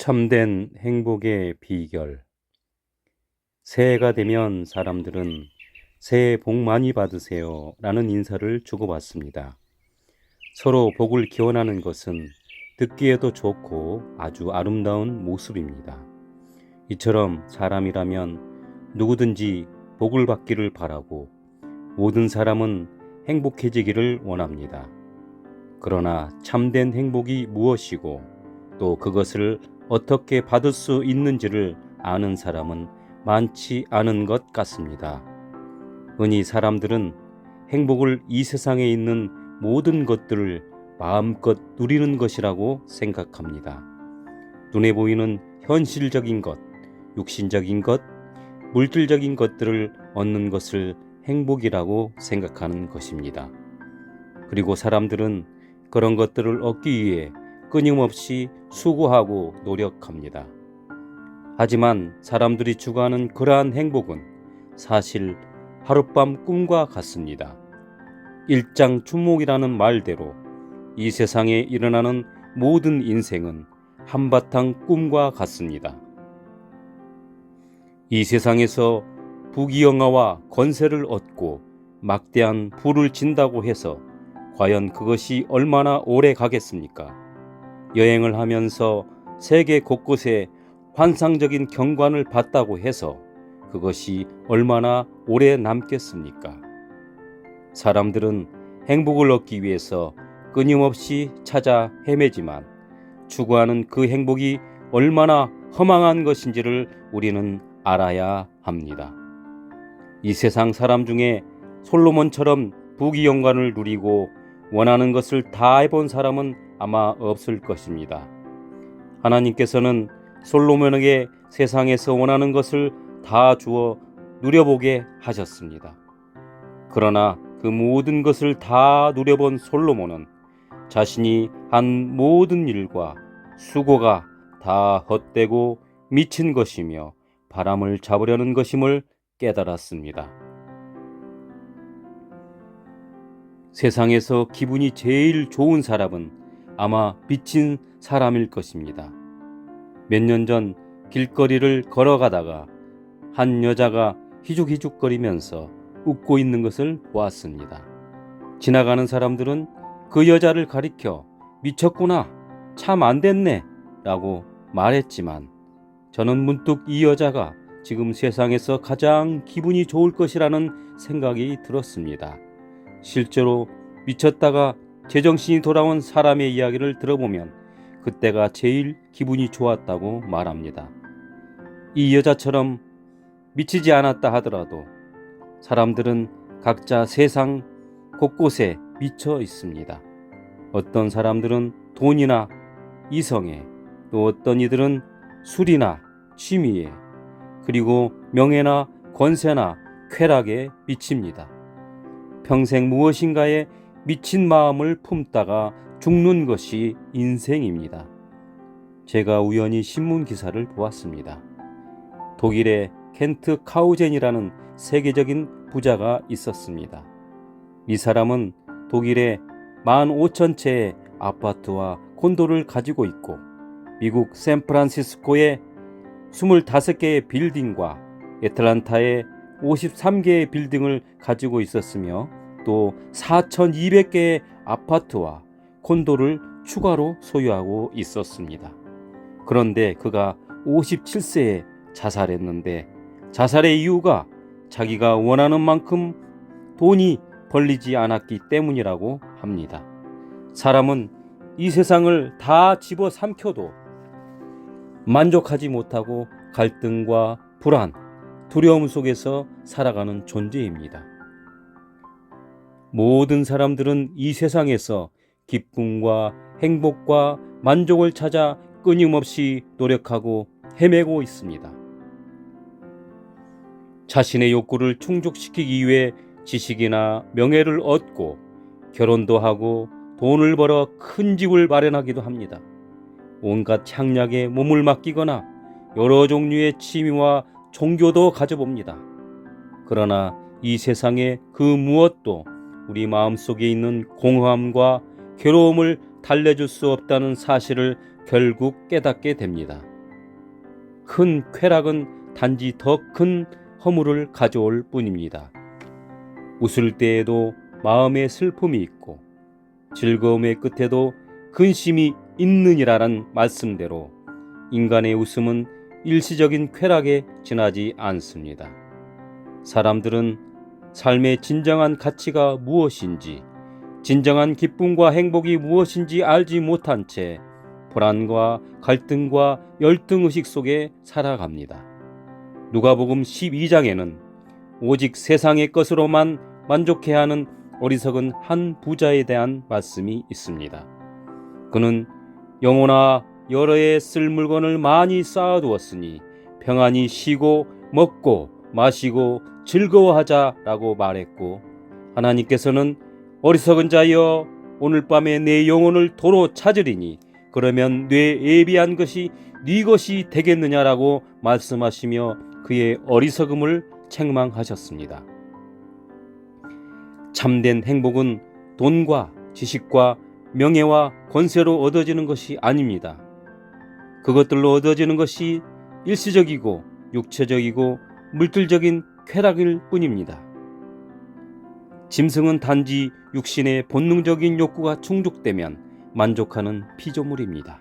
참된 행복의 비결. 새해가 되면 사람들은 새해 복 많이 받으세요 라는 인사를 주고받습니다. 서로 복을 기원하는 것은 듣기에도 좋고 아주 아름다운 모습입니다. 이처럼 사람이라면 누구든지 복을 받기를 바라고 모든 사람은 행복해지기를 원합니다. 그러나 참된 행복이 무엇이고 또 그것을 어떻게 받을 수 있는지를 아는 사람은 많지 않은 것 같습니다. 흔히 사람들은 행복을 이 세상에 있는 모든 것들을 마음껏 누리는 것이라고 생각합니다. 눈에 보이는 현실적인 것, 육신적인 것, 물질적인 것들을 얻는 것을 행복이라고 생각하는 것입니다. 그리고 사람들은 그런 것들을 얻기 위해 끊임없이 수고하고 노력합니다. 하지만 사람들이 추구하는 그러한 행복은 사실 하룻밤 꿈과 같습니다. 일장춘몽이라는 말대로 이 세상에 일어나는 모든 인생은 한바탕 꿈과 같습니다. 이 세상에서 부귀영화와 권세를 얻고 막대한 부를 진다고 해서 과연 그것이 얼마나 오래 가겠습니까? 여행을 하면서 세계 곳곳에 환상적인 경관을 봤다고 해서 그것이 얼마나 오래 남겠습니까? 사람들은 행복을 얻기 위해서 끊임없이 찾아 헤매지만 추구하는 그 행복이 얼마나 허망한 것인지를 우리는 알아야 합니다. 이 세상 사람 중에 솔로몬처럼 부귀영화를 누리고 원하는 것을 다 해본 사람은 아마 없을 것입니다. 하나님께서는 솔로몬에게 세상에서 원하는 것을 다 주어 누려보게 하셨습니다. 그러나 그 모든 것을 다 누려본 솔로몬은 자신이 한 모든 일과 수고가 다 헛되고 미친 것이며 바람을 잡으려는 것임을 깨달았습니다. 세상에서 기분이 제일 좋은 사람은 아마 미친 사람일 것입니다. 몇 년 전 길거리를 걸어가다가 한 여자가 희죽희죽거리면서 웃고 있는 것을 보았습니다. 지나가는 사람들은 그 여자를 가리켜 미쳤구나, 참 안 됐네 라고 말했지만 저는 문득 이 여자가 지금 세상에서 가장 기분이 좋을 것이라는 생각이 들었습니다. 실제로 미쳤다가 제정신이 돌아온 사람의 이야기를 들어보면 그때가 제일 기분이 좋았다고 말합니다. 이 여자처럼 미치지 않았다 하더라도 사람들은 각자 세상 곳곳에 미쳐 있습니다. 어떤 사람들은 돈이나 이성에, 또 어떤 이들은 술이나 취미에, 그리고 명예나 권세나 쾌락에 미칩니다. 평생 무엇인가에 미친 마음을 품다가 죽는 것이 인생입니다. 제가 우연히 신문 기사를 보았습니다. 독일의 켄트 카우젠이라는 세계적인 부자가 있었습니다. 이 사람은 독일에 15,000채의 아파트와 콘도를 가지고 있고 미국 샌프란시스코에 25개의 빌딩과 애틀란타에 53개의 빌딩을 가지고 있었으며 또 4,200개의 아파트와 콘도를 추가로 소유하고 있었습니다. 그런데 그가 57세에 자살했는데 자살의 이유가 자기가 원하는 만큼 돈이 벌리지 않았기 때문이라고 합니다. 사람은 이 세상을 다 집어삼켜도 만족하지 못하고 갈등과 불안, 두려움 속에서 살아가는 존재입니다. 모든 사람들은 이 세상에서 기쁨과 행복과 만족을 찾아 끊임없이 노력하고 헤매고 있습니다. 자신의 욕구를 충족시키기 위해 지식이나 명예를 얻고 결혼도 하고 돈을 벌어 큰 집을 마련하기도 합니다. 온갖 향락에 몸을 맡기거나 여러 종류의 취미와 종교도 가져봅니다. 그러나 이 세상의 그 무엇도 우리 마음속에 있는 공허함과 괴로움을 달래줄 수 없다는 사실을 결국 깨닫게 됩니다. 큰 쾌락은 단지 더 큰 허물을 가져올 뿐입니다. 웃을 때에도 마음에 슬픔이 있고 즐거움의 끝에도 근심이 있느니라는 말씀대로 인간의 웃음은 일시적인 쾌락에 지나지 않습니다. 사람들은 삶의 진정한 가치가 무엇인지, 진정한 기쁨과 행복이 무엇인지 알지 못한 채 불안과 갈등과 열등의식 속에 살아갑니다. 누가복음 12장에는 오직 세상의 것으로만 만족해야 하는 어리석은 한 부자에 대한 말씀이 있습니다. 그는 영혼아 여러 해 쓸 물건을 많이 쌓아두었으니 평안히 쉬고 먹고 마시고 즐거워하자라고 말했고, 하나님께서는 어리석은 자여 오늘 밤에 내 영혼을 도로 찾으리니 그러면 뇌 예비한 것이 네 것이 되겠느냐라고 말씀하시며 그의 어리석음을 책망하셨습니다. 참된 행복은 돈과 지식과 명예와 권세로 얻어지는 것이 아닙니다. 그것들로 얻어지는 것이 일시적이고 육체적이고 물질적인 쾌락일 뿐입니다. 짐승은 단지 육신의 본능적인 욕구가 충족되면 만족하는 피조물입니다.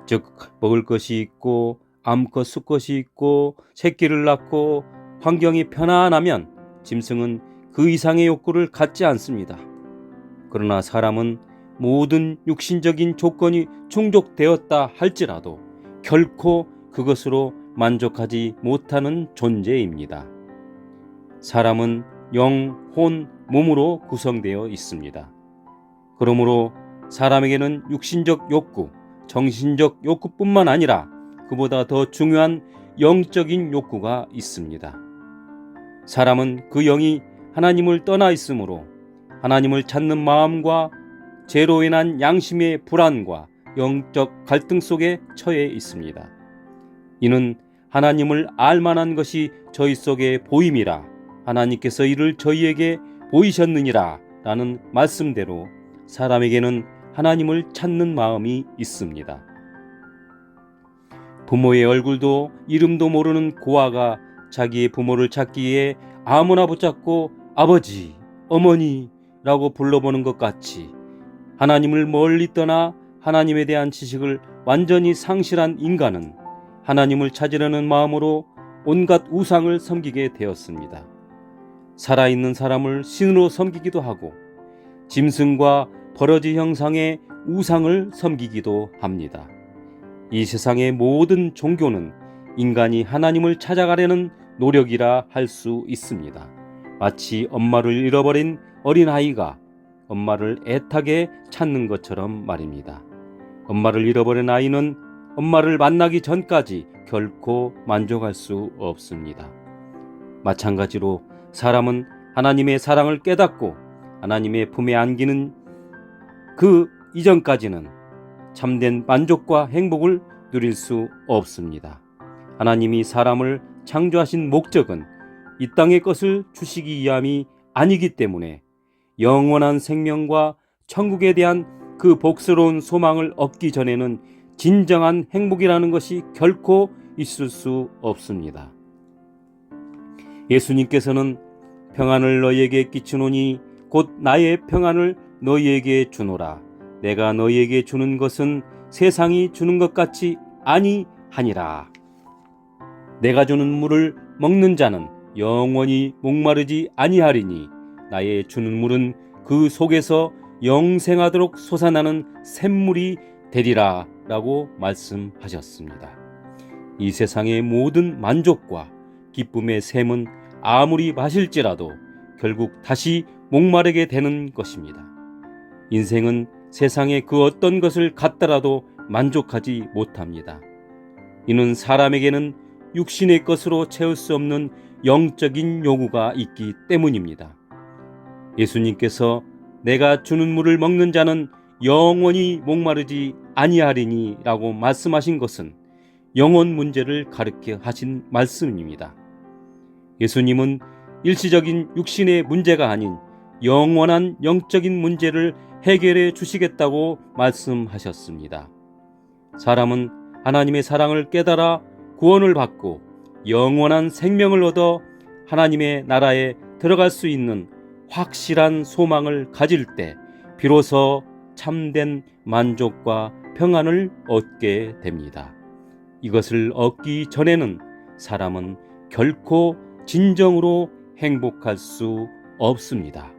즉 먹을 것이 있고 암컷 수컷이 있고 새끼를 낳고 환경이 편안하면 짐승은 그 이상의 욕구를 갖지 않습니다. 그러나 사람은 모든 육신적인 조건이 충족되었다 할지라도 결코 그것으로 만족하지 못하는 존재입니다. 사람은 영, 혼, 몸으로 구성되어 있습니다. 그러므로 사람에게는 육신적 욕구, 정신적 욕구뿐만 아니라 그보다 더 중요한 영적인 욕구가 있습니다. 사람은 그 영이 하나님을 떠나 있으므로 하나님을 찾는 마음과 죄로 인한 양심의 불안과 영적 갈등 속에 처해 있습니다. 이는 하나님을 알만한 것이 저희 속에 보임이라 하나님께서 이를 저희에게 보이셨느니라 라는 말씀대로 사람에게는 하나님을 찾는 마음이 있습니다. 부모의 얼굴도 이름도 모르는 고아가 자기의 부모를 찾기 위해 아무나 붙잡고 아버지, 어머니라고 불러보는 것 같이 하나님을 멀리 떠나 하나님에 대한 지식을 완전히 상실한 인간은 하나님을 찾으려는 마음으로 온갖 우상을 섬기게 되었습니다. 살아있는 사람을 신으로 섬기기도 하고 짐승과 버러지 형상의 우상을 섬기기도 합니다. 이 세상의 모든 종교는 인간이 하나님을 찾아가려는 노력이라 할 수 있습니다. 마치 엄마를 잃어버린 어린아이가 엄마를 애타게 찾는 것처럼 말입니다. 엄마를 잃어버린 아이는 엄마를 만나기 전까지 결코 만족할 수 없습니다. 마찬가지로 사람은 하나님의 사랑을 깨닫고 하나님의 품에 안기는 그 이전까지는 참된 만족과 행복을 누릴 수 없습니다. 하나님이 사람을 창조하신 목적은 이 땅의 것을 주시기 위함이 아니기 때문에 영원한 생명과 천국에 대한 그 복스러운 소망을 얻기 전에는 진정한 행복이라는 것이 결코 있을 수 없습니다. 예수님께서는 평안을 너희에게 끼치노니 곧 나의 평안을 너희에게 주노라. 내가 너희에게 주는 것은 세상이 주는 것 같이 아니하니라. 내가 주는 물을 먹는 자는 영원히 목마르지 아니하리니 나의 주는 물은 그 속에서 영생하도록 솟아나는 샘물이 되리라 라고 말씀하셨습니다. 이 세상의 모든 만족과 기쁨의 샘은 아무리 마실지라도 결국 다시 목마르게 되는 것입니다. 인생은 세상의 그 어떤 것을 갖더라도 만족하지 못합니다. 이는 사람에게는 육신의 것으로 채울 수 없는 영적인 요구가 있기 때문입니다. 예수님께서 내가 주는 물을 먹는 자는 영원히 목마르지 아니하리니 라고 말씀하신 것은 영혼 문제를 가르쳐 하신 말씀입니다. 예수님은 일시적인 육신의 문제가 아닌 영원한 영적인 문제를 해결해 주시겠다고 말씀하셨습니다. 사람은 하나님의 사랑을 깨달아 구원을 받고 영원한 생명을 얻어 하나님의 나라에 들어갈 수 있는 확실한 소망을 가질 때 비로소 참된 만족과 평안을 얻게 됩니다. 이것을 얻기 전에는 사람은 결코 진정으로 행복할 수 없습니다.